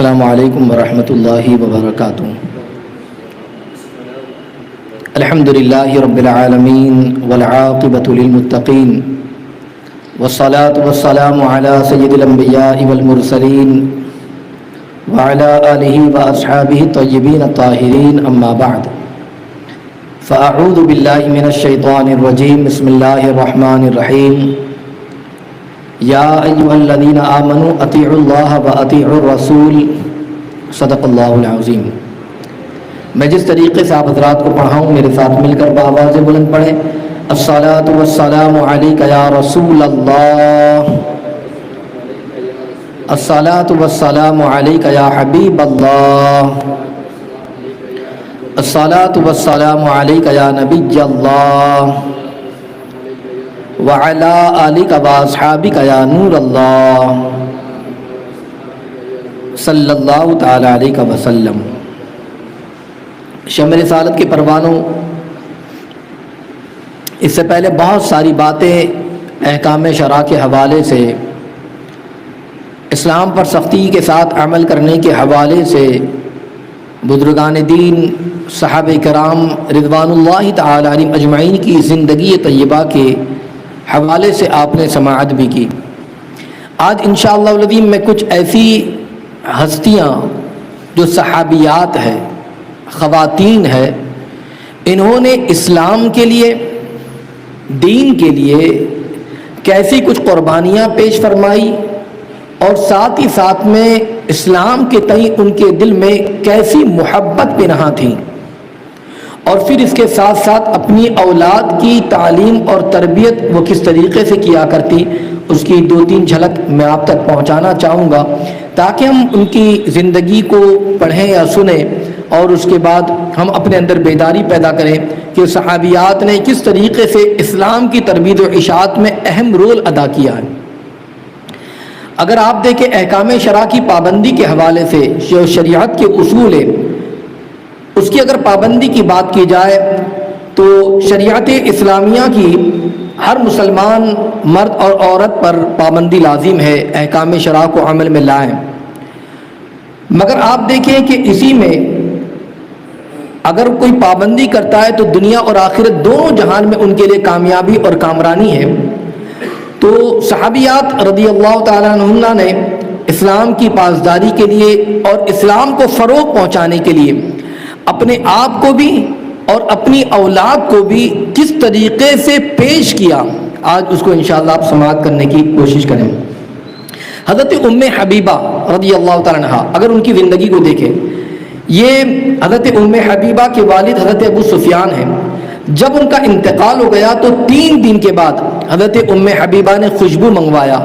السلام علیکم ورحمۃ اللہ وبرکاتہ۔ الحمد للہ رب العالمین والعاقبۃ للمتقین والصلاة والسلام علی سید الانبیاء والمرسلین وعلی آلہ واصحابہ الطیبین الطاہرین، اما بعد فاعوذ باللہ من الشیطان الرجیم، بسم اللہ الرحمن الرحیم۔ یا ایھا الذین آمنوا اطیعوا اللہ واطیعوا الرسول، صدق اللہ العظیم۔ میں جس طریقے سے آپ حضرات کو پڑھاؤں، میرے ساتھ مل کر بآواز بلند پڑھیں۔ الصلاۃ والسلام علیک یا رسول اللہ، الصلاۃ والسلام علیک یا حبیب اللہ، الصلاۃ والسلام علیک یا نبی اللہ، وعلی آلک واصحابک یا نور اللہ، صلی اللہ تعالی علیہ وسلم۔ شمع رسالت کے پروانوں، اس سے پہلے بہت ساری باتیں احکام شرع کے حوالے سے، اسلام پر سختی کے ساتھ عمل کرنے کے حوالے سے، بزرگان دین صحابہ کرام رضوان اللہ تعالی علیہم اجمعین کی زندگی طیبہ کے حوالے سے آپ نے سماعت بھی کی۔ آج انشاءاللہ العظیم میں کچھ ایسی ہستیاں جو صحابیات ہیں، خواتین ہیں، انہوں نے اسلام کے لیے، دین کے لیے کیسی کچھ قربانیاں پیش فرمائی، اور ساتھ ہی ساتھ میں اسلام کے تئیں ان کے دل میں کیسی محبت پنہاں تھی، اور پھر اس کے ساتھ ساتھ اپنی اولاد کی تعلیم اور تربیت وہ کس طریقے سے کیا کرتی، اس کی دو تین جھلک میں آپ تک پہنچانا چاہوں گا، تاکہ ہم ان کی زندگی کو پڑھیں یا سنیں، اور اس کے بعد ہم اپنے اندر بیداری پیدا کریں کہ صحابیات نے کس طریقے سے اسلام کی تربیت و اشاعت میں اہم رول ادا کیا ہے۔ اگر آپ دیکھیں احکام شرع کی پابندی کے حوالے سے، جو شریعت کے اصول ہے، اس کی اگر پابندی کی بات کی جائے تو شریعت اسلامیہ کی ہر مسلمان مرد اور عورت پر پابندی لازم ہے، احکام شرع کو عمل میں لائیں۔ مگر آپ دیکھیں کہ اسی میں اگر کوئی پابندی کرتا ہے تو دنیا اور آخرت دونوں جہان میں ان کے لیے کامیابی اور کامرانی ہے۔ تو صحابیات رضی اللہ تعالیٰ عنہن نے اسلام کی پاسداری کے لیے اور اسلام کو فروغ پہنچانے کے لیے اپنے آپ کو بھی اور اپنی اولاد کو بھی کس طریقے سے پیش کیا، آج اس کو انشاءاللہ آپ سماعت کرنے کی کوشش کریں۔ حضرت ام حبیبہ رضی اللہ تعالیٰ عنہ، اگر ان کی زندگی کو دیکھیں، یہ حضرت ام حبیبہ کے والد حضرت ابو سفیان ہیں۔ جب ان کا انتقال ہو گیا تو 3 دن کے بعد حضرت ام حبیبہ نے خوشبو منگوایا،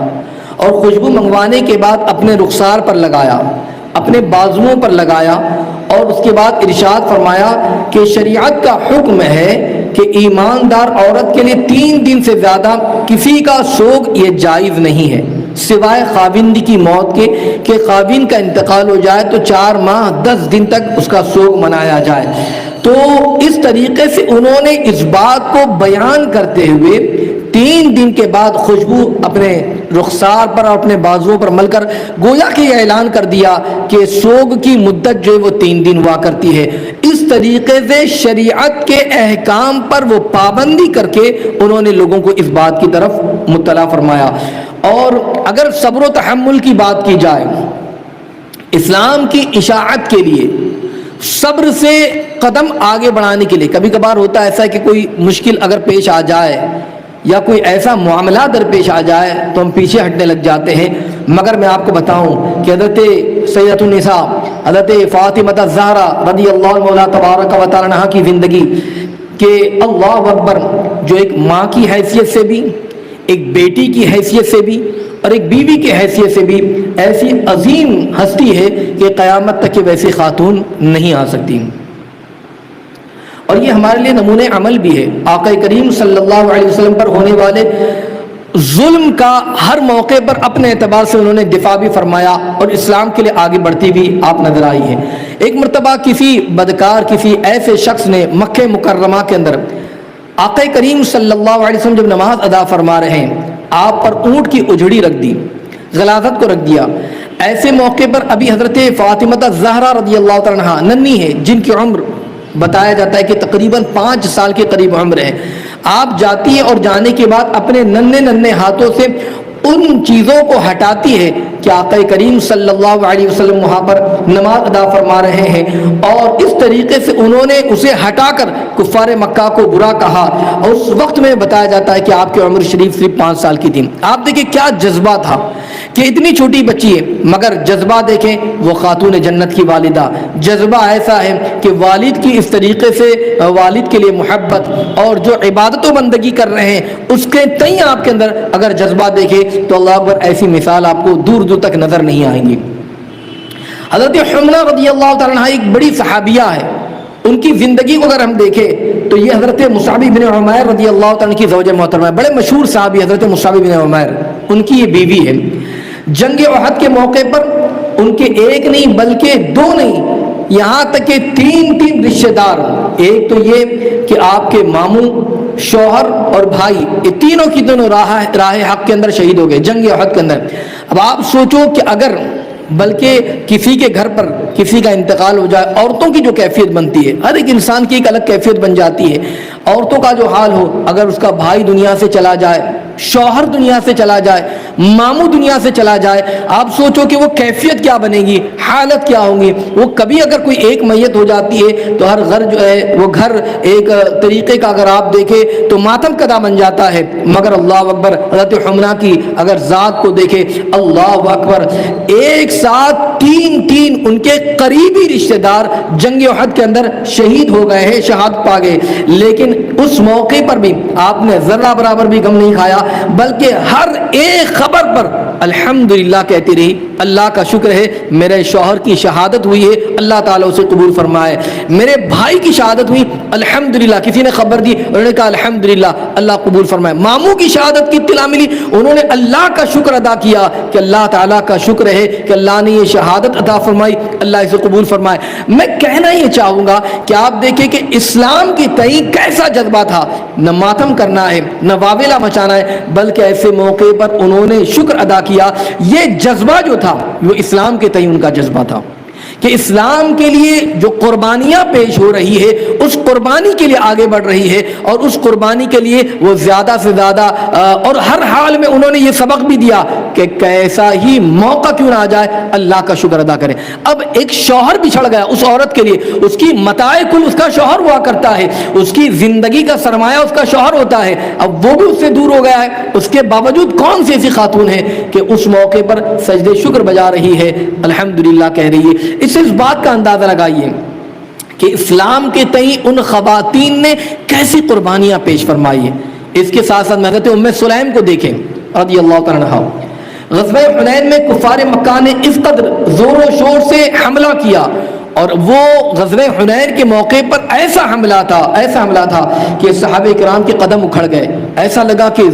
اور خوشبو منگوانے کے بعد اپنے رخسار پر لگایا، اپنے بازوؤں پر لگایا، اور اس کے بعد ارشاد فرمایا کہ شریعت کا حکم ہے کہ ایماندار عورت کے لیے 3 دن سے زیادہ کسی کا سوگ یہ جائز نہیں ہے، سوائے خاوند کی موت کے، کہ خاوند کا انتقال ہو جائے تو 4 ماہ 10 دن تک اس کا سوگ منایا جائے۔ تو اس طریقے سے انہوں نے اس بات کو بیان کرتے ہوئے 3 دن کے بعد خوشبو اپنے رخسار پر اور اپنے بازوؤں پر مل کر گویا کہ یہ اعلان کر دیا کہ سوگ کی مدت جو ہے وہ 3 دن ہوا کرتی ہے۔ اس طریقے سے شریعت کے احکام پر وہ پابندی کر کے انہوں نے لوگوں کو اس بات کی طرف مطلع فرمایا۔ اور اگر صبر و تحمل کی بات کی جائے، اسلام کی اشاعت کے لیے صبر سے قدم آگے بڑھانے کے لیے، کبھی کبھار ہوتا ہے ایسا کہ کوئی مشکل اگر پیش آ جائے یا کوئی ایسا معاملہ درپیش آ جائے تو ہم پیچھے ہٹنے لگ جاتے ہیں، مگر میں آپ کو بتاؤں کہ حضرت سیدۃ النساء حضرت فاطمہ الزہرا رضی اللہ مولا تبارک و تعالی عنہا کی زندگی کہ اللہ اکبر، جو ایک ماں کی حیثیت سے بھی، ایک بیٹی کی حیثیت سے بھی، اور ایک بیوی کی حیثیت سے بھی ایسی عظیم ہستی ہے کہ قیامت تک ویسی خاتون نہیں آ سکتی، اور یہ ہمارے لیے نمونہ عمل بھی ہے۔ آقا کریم صلی اللہ علیہ وسلم پر ہونے والے ظلم کا ہر موقع پر اپنے اعتبار سے انہوں نے دفاع بھی فرمایا، اور اسلام کے لیے آگے بڑھتی بھی آپ نظر آئی ہیں۔ ایک مرتبہ کسی بدکار، کسی ایسے شخص نے مکہ مکرمہ کے اندر آقا کریم صلی اللہ علیہ وسلم جب نماز ادا فرما رہے ہیں، آپ پر اونٹ کی اجڑی رکھ دی، غلاظت کو رکھ دیا۔ ایسے موقع پر ابھی حضرت فاطمہ زہرا رضی اللہ تعالیٰ عنہا ننھی ہے، جن کی عمر بتایا جاتا ہے کہ تقریباً 5 سال کے قریب عمر ہے، آپ جاتی ہے اور جانے کے بعد اپنے ننھے ہاتھوں سے ان چیزوں کو ہٹاتی ہے کہ آقا کریم صلی اللہ علیہ وسلم وہاں پر نماز ادا فرما رہے ہیں، اور اس طریقے سے انہوں نے اسے ہٹا کر کفار مکہ کو برا کہا، اور اس وقت میں بتایا جاتا ہے کہ آپ کی عمر شریف صرف 5 سال کی تھی۔ آپ دیکھیں کیا جذبہ تھا کہ اتنی چھوٹی بچی ہے مگر جذبہ دیکھیں، وہ خاتون جنت کی والدہ، جذبہ ایسا ہے کہ والد کی اس طریقے سے والد کے لیے محبت اور جو عبادت و بندگی کر رہے ہیں اس کے تئیں آپ کے اندر اگر جذبہ دیکھے تو اللہ اکبر ایسی مثال آپ کو دور دور تک نظر نہیں آئیں گی۔ حضرت حمنہ رضی اللہ تعالیٰ عنہ ایک بڑی صحابیہ ہے، ان کی زندگی کو اگر ہم دیکھیں تو یہ حضرت مصعب بن عمیر رضی اللہ تعالیٰ عنہ کی زوجہ محترمہ ہے، بڑے مشہور صحابی حضرت مصعب بن عمیر، ان کی یہ بیوی ہے۔ جنگ احد کے موقع پر ان کے ایک نہیں بلکہ 2 نہیں، یہاں تک کہ 3 رشتہ دار، ایک تو یہ کہ آپ کے ماموں، شوہر اور بھائی، یہ تینوں کی دونوں راہ حق کے اندر شہید ہو گئے جنگ احد کے اندر۔ اب آپ سوچو کہ اگر بلکہ کسی کے گھر پر کسی کا انتقال ہو جائے، عورتوں کی جو کیفیت بنتی ہے، ہر ایک انسان کی ایک الگ کیفیت بن جاتی ہے، عورتوں کا جو حال ہو، اگر اس کا بھائی دنیا سے چلا جائے، شوہر دنیا سے چلا جائے، ماموں دنیا سے چلا جائے، آپ سوچو کہ وہ کیفیت کیا بنے گی، حالت کیا ہوں گی۔ وہ کبھی اگر کوئی ایک میت ہو جاتی ہے تو ہر گھر جو ہے وہ گھر ایک طریقے کا اگر آپ دیکھیں تو ماتم کدا بن جاتا ہے، مگر اللہ اکبر حضرت حمنہ کی اگر ذات کو دیکھیں، اللہ اکبر، ایک ساتھ 3 ان کے قریبی رشتہ دار جنگ احد کے اندر شہید ہو گئے ہیں، شہادت پا گئے، لیکن اس موقع پر بھی آپ نے ذرہ برابر بھی غم نہیں کھایا، بلکہ ہر ایک خبر پر الحمدللہ کہتی رہی، اللہ کا شکر ہے میرے شوہر کی شہادت ہوئی ہے، اللہ تعالیٰ اسے قبول فرمائے، میرے بھائی کی شہادت ہوئی الحمدللہ، کسی نے خبر دی انہوں نے کہا الحمدللہ اللہ قبول فرمائے، ماموں کی شہادت کی اطلاع ملی انہوں نے اللہ کا شکر ادا کیا کہ اللہ تعالیٰ کا شکر ہے کہ اللہ نے یہ شہادت عطا فرمائی، اللہ اسے قبول فرمائے۔ میں کہنا یہ چاہوں گا کہ آپ دیکھیں کہ اسلام کی تئیں کیسا جذبہ تھا، نہ ماتم کرنا ہے نہ واویلا مچانا ہے، بلکہ ایسے موقع پر انہوں نے شکر ادا کیا۔ یہ جذبہ جو تھا وہ اسلام کے تئیں ان کا جذبہ تھا کہ اسلام کے لیے جو قربانیاں پیش ہو رہی ہے اس قربانی کے لیے آگے بڑھ رہی ہے، اور اس قربانی کے لیے وہ زیادہ سے زیادہ اور ہر حال میں انہوں نے یہ سبق بھی دیا کہ کیسا ہی موقع کیوں نہ آ جائے اللہ کا شکر ادا کریں۔ اب ایک شوہر بچھڑ گیا اس عورت کے لیے، اس کی متاع کل اس کا شوہر ہوا کرتا ہے، اس کی زندگی کا سرمایہ اس کا شوہر ہوتا ہے، اب وہ بھی اس سے دور ہو گیا ہے، اس کے باوجود کون سی ایسی خاتون ہے کہ اس موقع پر سجدے شکر بجا رہی ہے، الحمدللہ کہہ رہی ہے۔ اس سے اس بات کا اندازہ لگائیے کہ اسلام کے تئیں ان خواتین نے کیسی قربانیاں پیش فرمائی ہیں۔ اس کے ساتھ ساتھ حضرت ام سلیم کو دیکھیں رضی اللہ تعالیٰ عنہا، غزوہ حنین میں کفار مکہ نے اس قدر زور و شور سے حملہ کیا، اور وہ غزوہ حنین کے موقع پر ایسا حملہ تھا کہ صحابہ کرام کے قدم اکھڑ گئے، ایسا لگا کہ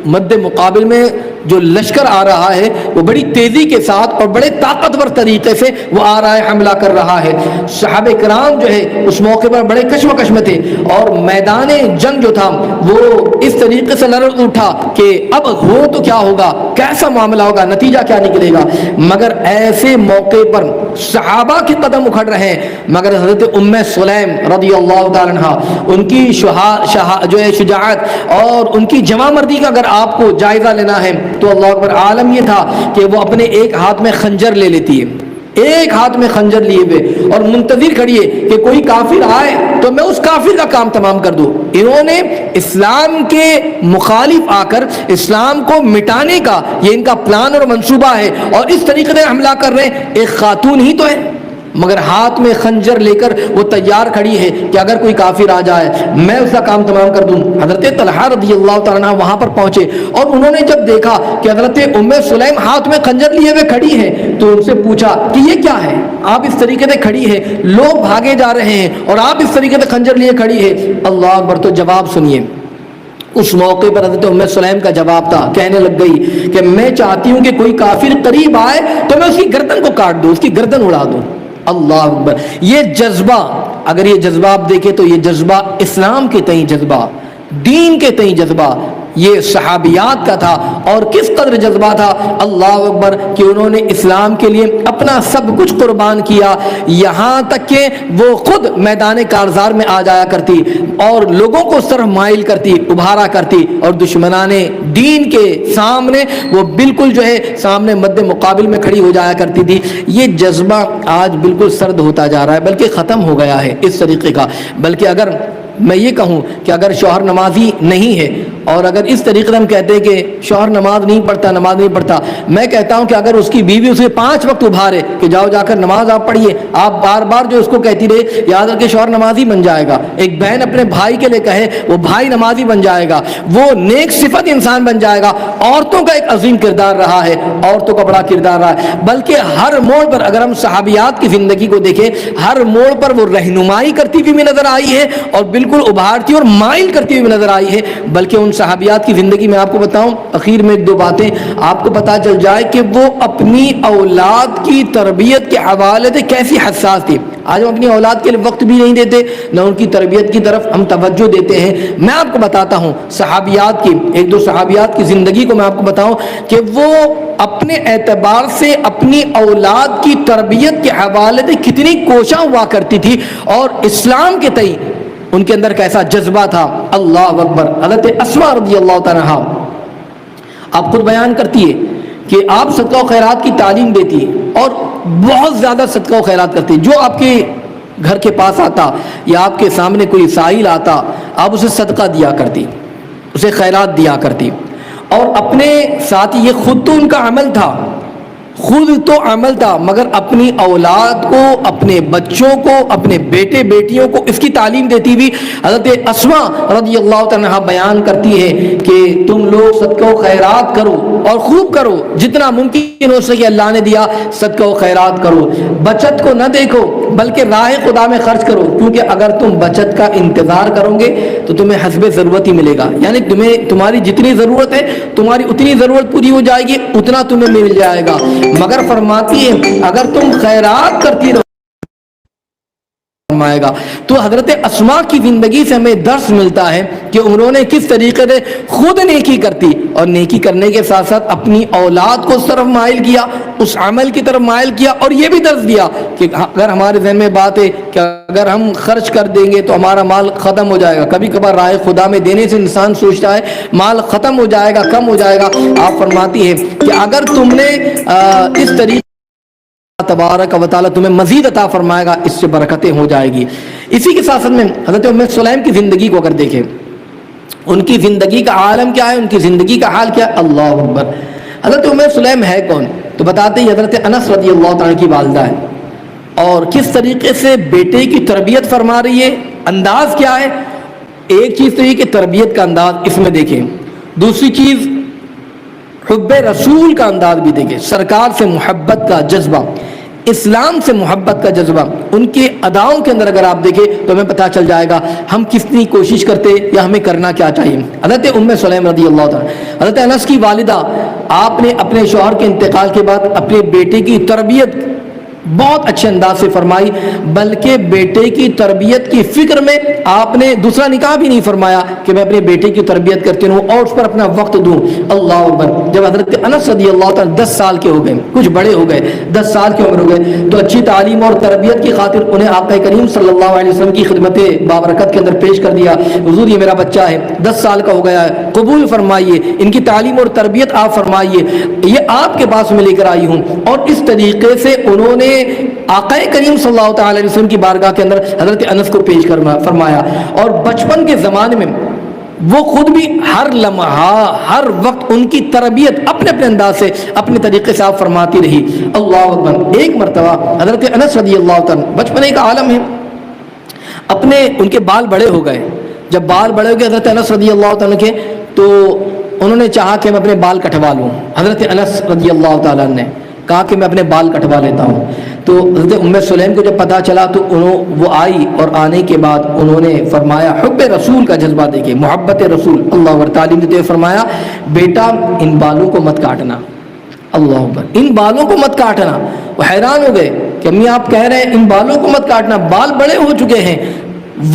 مد مقابل میں جو لشکر آ رہا ہے وہ بڑی تیزی کے ساتھ اور بڑے طاقتور طریقے سے وہ آ رہا ہے، حملہ کر رہا ہے۔ صحابہ کرام جو ہے اس موقع پر بڑے کشمکش میں تھے، اور میدان جنگ جو تھا وہ اس طریقے سے لرز اٹھا کہ اب ہو تو کیا ہوگا، کیسا معاملہ ہوگا، نتیجہ کیا نکلے گا۔ مگر ایسے موقع پر صحابہ کے قدم اکھڑ رہے ہیں، مگر حضرت ام سلیم رضی اللہ تعالیٰ عنہ ان کی جو ہے شجاعت اور ان کی جواں مردی کا اگر آپ کو جائزہ لینا ہے تو اللہ اکبر، عالم یہ تھا کہ وہ اپنے ایک ہاتھ میں خنجر لے لیتی ہے، ایک ہاتھ میں خنجر لیے ہوئے، اور منتظر کھڑی ہے کہ کوئی کافر آئے تو میں اس کافر کا کام تمام کر دوں۔ انہوں نے اسلام کے مخالف آ کر اسلام کو مٹانے کا یہ ان کا پلان اور منصوبہ ہے، اور اس طریقے سے حملہ کر رہے ہیں۔ ایک خاتون ہی تو ہے مگر ہاتھ میں خنجر لے کر وہ تیار کھڑی ہے کہ اگر کوئی کافر آ جائے میں اس کا کام تمام کر دوں۔ حضرت طلحہ رضی اللہ تعالیٰ عنہ وہاں پر پہنچے، اور انہوں نے جب دیکھا کہ حضرت ام سلیم ہاتھ میں خنجر لیے ہوئے کھڑی ہے تو ان سے پوچھا کہ یہ کیا ہے، آپ اس طریقے سے کھڑی ہے، لوگ بھاگے جا رہے ہیں اور آپ اس طریقے سے خنجر لیے کھڑی ہے۔ اللہ اکبر، تو جواب سنیے۔ اس موقع پر حضرت ام سلیم کا جواب تھا، کہنے لگ گئی کہ میں چاہتی ہوں کہ کوئی کافر قریب آئے تو میں اس کی گردن کو کاٹ دوں، اس کی گردن اڑا دوں۔ اللہ اکبر، یہ جذبہ، اگر یہ جذبہ آپ دیکھیں تو یہ جذبہ اسلام کے تئیں جذبہ، دین کے تئیں جذبہ، یہ صحابیات کا تھا، اور کس قدر جذبہ تھا، اللہ اکبر، کہ انہوں نے اسلام کے لیے اپنا سب کچھ قربان کیا، یہاں تک کہ وہ خود میدان کارزار میں آ جایا کرتی اور لوگوں کو اس طرف مائل کرتی، ابھارا کرتی، اور دشمنان دین کے سامنے وہ بالکل جو ہے سامنے مد مقابل میں کھڑی ہو جایا کرتی تھی۔ یہ جذبہ آج بالکل سرد ہوتا جا رہا ہے، بلکہ ختم ہو گیا ہے اس طریقے کا۔ بلکہ اگر میں یہ کہوں کہ اگر شوہر نمازی نہیں ہے، اور اگر اس طریقے سے ہم کہتے ہیں کہ شوہر نماز نہیں پڑھتا، میں کہتا ہوں کہ اگر اس کی بیوی اسے 5 وقت ابھارے کہ جاؤ جا کر نماز آپ پڑھیے، آپ بار بار جو اس کو کہتی رہے، یاد رکھے شوہر نمازی بن جائے گا۔ ایک بہن اپنے بھائی کے لیے کہے، وہ بھائی نمازی بن جائے گا، وہ نیک صفت انسان بن جائے گا۔ عورتوں کا ایک عظیم کردار رہا ہے، عورتوں کا بڑا کردار رہا ہے، بلکہ ہر موڑ پر اگر ہم صحابیات کی زندگی کو دیکھیں، ہر موڑ پر وہ رہنمائی کرتی ہوئی بھی نظر آئی ہے، اور بالکل ابھارتی اور مائل کرتی ہوئی نظر آئی ہے۔ بلکہ ان صحابیات کی زندگی میں آپ کو بتاؤں، اخیر میں 1-2 باتیں آپ کو پتہ چل جائے کہ وہ اپنی اولاد کی تربیت کے حوالے سے کیسی حساس تھی۔ آج ہم اپنی اولاد کے لیے وقت بھی نہیں دیتے، نہ ان کی تربیت کی طرف ہم توجہ دیتے ہیں۔ میں آپ کو بتاتا ہوں صحابیات کی 1-2 صحابیات کی زندگی کو میں آپ کو بتاؤں کہ وہ اپنے اعتبار سے اپنی اولاد کی تربیت کے حوالے سے کتنی کوشاں ہوا کرتی تھی، اور اسلام کے تئیں ان کے اندر کیسا جذبہ تھا۔ اللہ اکبر۔ حضرت اسماء رضی اللہ تعالیٰ عنہا آپ خود بیان کرتی ہے کہ آپ صدقہ و خیرات کی تعلیم دیتی اور بہت زیادہ صدقہ و خیرات کرتی۔ جو آپ کے گھر کے پاس آتا یا آپ کے سامنے کوئی سائل آتا، آپ اسے صدقہ دیا کرتی، اسے خیرات دیا کرتی، اور اپنے ساتھ یہ خود تو ان کا عمل تھا، خود تو عمل تھا، مگر اپنی اولاد کو، اپنے بچوں کو، اپنے بیٹے بیٹیوں کو اس کی تعلیم دیتی ہوئی حضرت اسماء رضی اللہ تعالیٰ بیان کرتی ہے کہ تم لوگ صدقہ و خیرات کرو، اور خوب کرو، جتنا ممکن ہو سکے اللہ نے دیا صدقہ و خیرات کرو، بچت کو نہ دیکھو بلکہ راہ خدا میں خرچ کرو، کیونکہ اگر تم بچت کا انتظار کرو گے تو تمہیں حسب ضرورت ہی ملے گا، یعنی تمہاری جتنی ضرورت ہے تمہاری اتنی ضرورت پوری ہو جائے گی، اتنا تمہیں مل جائے گا۔ مگر فرماتی ہے اگر تم خیرات کرتی رہو فرمائے گا۔ تو حضرت اسماء کی زندگی سے ہمیں درس ملتا ہے کہ انہوں نے کس طریقے سے خود نیکی کرتی، اور نیکی کرنے کے ساتھ ساتھ اپنی اولاد کو اس طرف مائل کیا، اس عمل کی طرف مائل کیا، اور یہ بھی درس دیا کہ اگر ہمارے ذہن میں بات ہے کہ اگر ہم خرچ کر دیں گے تو ہمارا مال ختم ہو جائے گا، کبھی کبھار راہ خدا میں دینے سے انسان سوچتا ہے مال ختم ہو جائے گا، کم ہو جائے گا۔ آپ فرماتی ہے کہ اگر تم نے اس طریقے تبارک و تعالیٰ تمہیں مزید عطا فرمائے گا، اس سے برکتیں ہو جائے گی۔ اسی کے ساتھ میں حضرت ام سلیم کی زندگی کو اگر دیکھیں، ان کی زندگی کا عالم کیا ہے، ان کی زندگی کا حال کیا ہے، اللہ اکبر۔ حضرت ام سلیم ہے کون؟ تو بتاتے ہیں حضرت انس رضی اللہ تعالیٰ کی والدہ ہے، اور کس طریقے سے بیٹے کی تربیت فرما رہی ہے، انداز کیا ہے۔ ایک چیز تو یہ کہ تربیت کا انداز اس میں دیکھیں، دوسری چیز حب رسول کا انداز بھی دیکھیں، سرکار سے محبت کا جذبہ، اسلام سے محبت کا جذبہ ان کے اداؤں کے اندر اگر آپ دیکھیں تو ہمیں پتہ چل جائے گا ہم کتنی کوشش کرتے یا ہمیں کرنا کیا چاہیے۔ حضرت ام سلیم رضی اللہ تعالیٰ، حضرت انس کی والدہ، آپ نے اپنے شوہر کے انتقال کے بعد اپنے بیٹے کی تربیت بہت اچھے انداز سے فرمائی، بلکہ بیٹے کی تربیت کی فکر میں آپ نے دوسرا نکاح بھی نہیں فرمایا کہ میں اپنے بیٹے کی تربیت کرتی ہوں اور اس پر اپنا وقت دوں۔ اللہ اکبر۔ جب حضرت انس رضی اللہ تعالیٰ 10 سال کے ہو گئے، کچھ بڑے ہو گئے، 10 سال کی عمر ہو گئے، تو اچھی تعلیم اور تربیت کی خاطر انہیں آقا کریم صلی اللہ علیہ وسلم کی خدمت بابرکت کے اندر پیش کر دیا، حضور یہ میرا بچہ ہے، 10 سال کا ہو گیا ہے، قبول فرمائیے، ان کی تعلیم اور تربیت آپ فرمائیے، یہ آپ کے پاس میں لے کر آئی ہوں۔ اور اس طریقے سے انہوں نے آقا کریم صلی اللہ تعالی علیہ وسلم کی بارگاہ کے اندر حضرت انس کو پیش فرمایا، اور بچپن کے زمانے میں وہ خود بھی ہر لمحہ ہر وقت ان کی تربیت اپنے اپنے انداز سے اپنے طریقے سے آپ فرماتی رہی۔ اللہ اکبر۔ ایک مرتبہ حضرت انس رضی اللہ تعالی، بچپنے کا عالم ہے، اپنے ان کے بال بڑے ہو گئے، جب بال بڑے ہو گئے حضرت انس رضی اللہ تعالیٰ کے، تو انہوں نے چاہا کہ میں اپنے بال کٹوا لوں۔ حضرت انس رضی اللہ تعالیٰ نے کہا کہ میں اپنے بال کٹوا لیتا ہوں۔ تو حضرت ام سلیم کو جب پتہ چلا تو وہ آئی، اور آنے کے بعد انہوں نے فرمایا، حب رسول کا جذبہ دیکھیں، محبت رسول، اللہ اکبر، تعلیم دیتے ہوئے فرمایا بیٹا ان بالوں کو مت کاٹنا، اللہ اکبر، ان بالوں کو مت کاٹنا۔ وہ حیران ہو گئے کہ امی آپ کہہ رہے ہیں ان بالوں کو مت کاٹنا، بال بڑے ہو چکے ہیں۔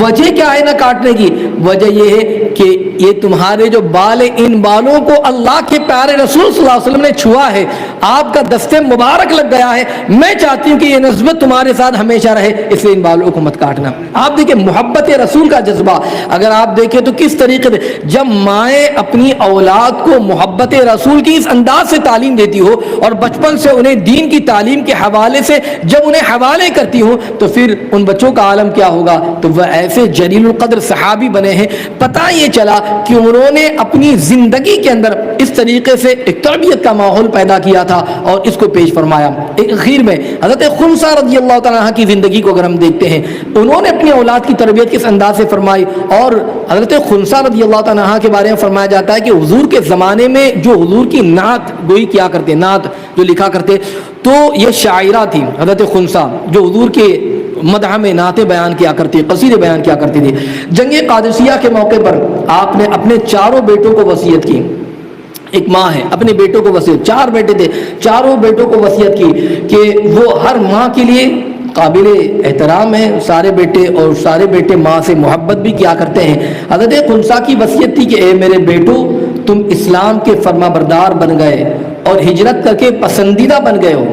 وجہ کیا ہے نہ کاٹنے کی؟ وجہ یہ ہے کہ یہ تمہارے جو بال ہیں ان بالوں کو اللہ کے پیارے رسول صلی اللہ علیہ وسلم نے چھوا ہے، آپ کا دستے مبارک لگ گیا ہے، میں چاہتی ہوں کہ یہ نسبت تمہارے ساتھ ہمیشہ رہے، اس لیے ان بالوں کو مت کاٹنا۔ آپ دیکھیں محبت رسول کا جذبہ اگر آپ دیکھیں تو کس طریقے سے جب مائیں اپنی اولاد کو محبت رسول کی اس انداز سے تعلیم دیتی ہو اور بچپن سے انہیں دین کی تعلیم کے حوالے سے جب انہیں حوالے کرتی ہوں تو پھر ان بچوں کا عالم کیا ہوگا؟ تو وہ ایسے جلیل القدر صحابی بنے ہیں۔ پتہ یہ چلا کہ انہوں نے اپنی زندگی کے اندر اس طریقے سے ایک تربیت کا ماحول پیدا کیا تھا اور اس کو پیش فرمایا۔ ایک اخیر میں حضرت خنسا رضی اللہ تعالیٰ عنہ کی زندگی کو اگر ہم دیکھتے ہیں، انہوں نے اپنی اولاد کی تربیت کس انداز سے فرمائی، اور حضرت خنسا رضی اللہ تعالیٰ عنہ کے بارے میں فرمایا جاتا ہے کہ حضور کے زمانے میں جو حضور کی نعت گوئی کیا کرتے، نعت جو لکھا کرتے، تو یہ شاعرہ تھی حضرت خنسا جو حضور کے مدح میں نعتیں بیان کیا کرتی، قصیدے بیان کیا کرتی تھی۔ جنگ قادسیہ کے موقع پر آپ نے اپنے چاروں بیٹوں کو وصیت کی، ایک ماں ہے اپنے بیٹوں کو وصیت، 4 بیٹے تھے، چاروں بیٹوں کو وصیت کی کہ وہ ہر ماں کے لیے قابل احترام ہے، سارے بیٹے، اور سارے بیٹے ماں سے محبت بھی کیا کرتے ہیں۔ حضرت خنسا کی وصیت تھی کہ اے میرے بیٹو، تم اسلام کے فرما بردار بن گئے اور ہجرت کر کے پسندیدہ بن گئے ہو،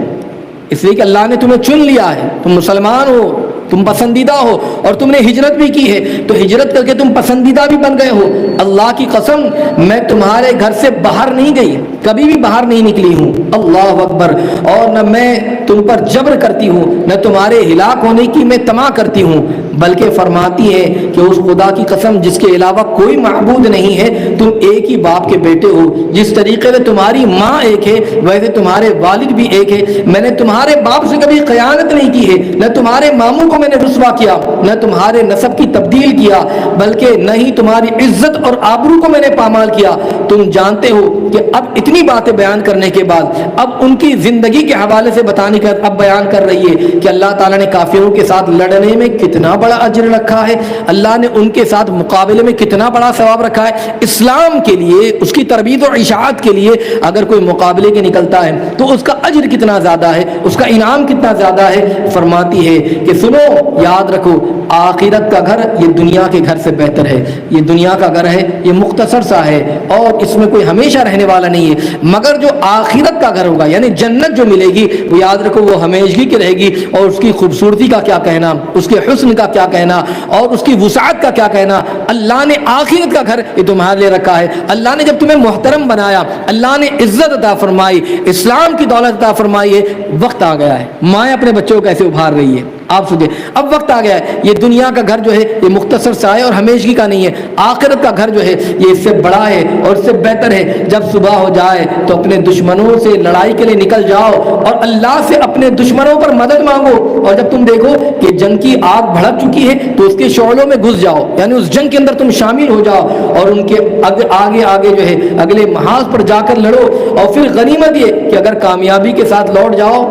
اس لیے کہ اللہ نے تمہیں چن لیا ہے، تم مسلمان ہو، تم پسندیدہ ہو، اور تم نے ہجرت بھی کی ہے، تو ہجرت کر کے تم پسندیدہ بھی بن گئے ہو۔ اللہ کی قسم میں تمہارے گھر سے باہر نہیں گئی، کبھی بھی باہر نہیں نکلی ہوں، اللہ اکبر، اور نہ میں تم پر جبر کرتی ہوں، نہ تمہارے ہلاک ہونے کی میں طمع کرتی ہوں، بلکہ فرماتی ہے کہ اس خدا کی قسم جس کے علاوہ کوئی معبود نہیں ہے، تم ایک ہی باپ کے بیٹے ہو، جس طریقے سے تمہاری ماں ایک ہے ویسے تمہارے والد بھی ایک ہے، میں نے تمہارے باپ سے کبھی خیانت نہیں کی ہے، نہ تمہارے ماموں کو میں نے رسوا کیا، نہ تمہارے نسب کی تبدیل کیا، بلکہ نہ ہی تمہاری عزت اور آبرو کو میں نے پامال کیا۔ تم جانتے ہو کہ اب اتنی باتیں بیان کرنے کے بعد اب ان کی زندگی کے حوالے سے بتانے کے بعد اب بیان کر رہی ہے کہ اللہ تعالیٰ نے کافروں کے ساتھ لڑنے میں کتنا بڑا اجر رکھا ہے، اللہ نے ان کے ساتھ مقابلے میں کتنا بڑا ثواب رکھا ہے۔ اسلام کے لیے، اس کی تربیت اور اشاعت کے لیے اگر کوئی مقابلے کے نکلتا ہے تو اس کا اجر کتنا زیادہ ہے، اس کا انعام کتنا زیادہ ہے۔ فرماتی ہے کہ سنو، یاد رکھو، آخرت کا گھر یہ دنیا کے گھر سے بہتر ہے، یہ دنیا کا گھر ہے یہ مختصر سا ہے اور اس میں کوئی ہمیشہ رہنے والا نہیں ہے، مگر جو آخرت کا گھر ہوگا یعنی جنت جو ملے گی وہ یاد رکھو وہ ہمیشگی کی رہے گی، اور اس کی خوبصورتی کا کیا کہنا، اس کے حسن کا کیا کہنا، اور اس کی وسعت کا کیا کہنا۔ اللہ نے آخرت کا گھر یہ تمہارے لیے رکھا ہے، اللہ نے جب تمہیں محترم بنایا، اللہ نے عزت عطا فرمائی، اسلام کی دولت عطا فرمائی ہے، وقت آ گیا ہے مائیں اپنے بچوں کو کیسے ابھار رہی ہے، آپ سنیں، اب وقت آ گیا ہے، یہ دنیا کا گھر جو ہے یہ مختصر سا ہے اور ہمیشگی کا نہیں ہے، آخرت کا گھر جو ہے یہ اس سے بڑا ہے اور اس سے بہتر ہے۔ جب صبح ہو جائے تو اپنے دشمنوں سے لڑائی کے لیے نکل جاؤ اور اللہ سے اپنے دشمنوں پر مدد مانگو، اور جب تم دیکھو کہ جنگ کی آگ بھڑک چکی ہے تو اس کے شعلوں میں گھس جاؤ، یعنی اس جنگ کے اندر تم شامل ہو جاؤ اور ان کے آگے آگے جو ہے اگلے محاذ پر جا کر لڑو، اور پھر غنیمت یہ کہ اگر کامیابی کے ساتھ لوٹ جاؤ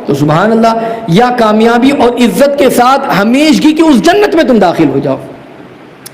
تو سبحان اللہ، یا کامیابی اور عزت کے ساتھ ہمیشگی کی اس جنت میں تم داخل ہو جاؤ،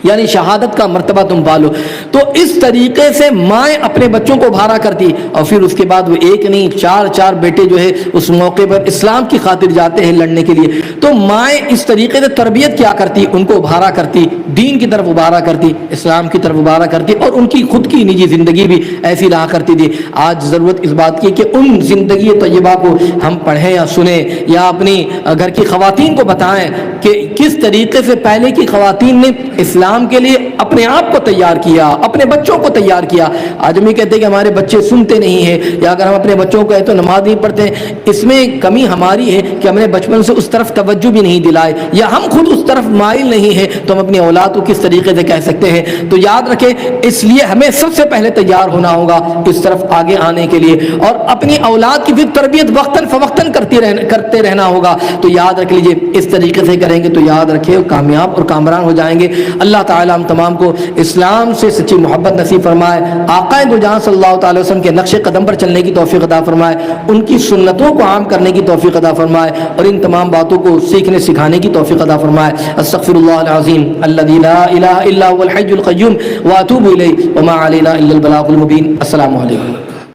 یعنی شہادت کا مرتبہ تم پالو۔ تو اس طریقے سے مائیں اپنے بچوں کو بھارا کرتی، اور پھر اس کے بعد وہ ایک نہیں 4 بیٹے جو ہے اس موقع پر اسلام کی خاطر جاتے ہیں لڑنے کے لیے۔ تو مائیں اس طریقے سے تربیت کیا کرتی، ان کو ابھارا کرتی، دین کی طرف ابھارا کرتی، اسلام کی طرف ابھارا کرتی، اور ان کی خود کی نجی زندگی بھی ایسی رہا کرتی تھی۔ آج ضرورت اس بات کی کہ ان زندگی طیبہ کو ہم پڑھیں یا سنیں یا اپنی گھر کی خواتین کو بتائیں کہ کس طریقے سے پہلے کی خواتین نے اسلام کے لیے اپنے آپ کو تیار کیا، اپنے بچوں کو تیار کیا۔ آج ہم یہ کہتے ہیں کہ ہمارے بچے سنتے نہیں ہیں، یا اگر ہم اپنے بچوں کو کہیں تو نماز نہیں پڑھتے ہیں، اس میں کمی ہماری ہے کہ ہم نے بچپن سے اس طرف توجہ بھی نہیں دلائے، یا ہم خود اس طرف مائل نہیں ہیں، تو ہم اپنی اولاد کو کس طریقے سے کہہ سکتے ہیں۔ تو یاد رکھیں، اس لیے ہمیں سب سے پہلے تیار ہونا ہوگا اس طرف آگے آنے کے لیے، اور اپنی اولاد کی بھی تربیت وقتاً فوقتاً کرتے رہنا ہوگا۔ تو یاد رکھ لیجئے، اس طریقے سے کریں گے تو یاد رکھیں کامیاب اور کامران ہو جائیں گے۔ اللہ تعالیٰ ہم تمام کو اسلام سے سچی محبت نصیب فرمائے، آقا دو جہاں صلی اللہ تعالی وسلم کے نقش قدم پر چلنے کی توفیق عطا فرمائے، ان کی سنتوں کو عام کرنے کی توفیق عطا فرمائے، اور ان تمام باتوں کو سیکھنے سکھانے کی توفیق عطا فرمائے۔ استغفر اللہ العظیم الذی لا الہ الا هو الحی القیوم واتوب الیہ وما علینا الا البلاغ المبین۔ السلام علیکم۔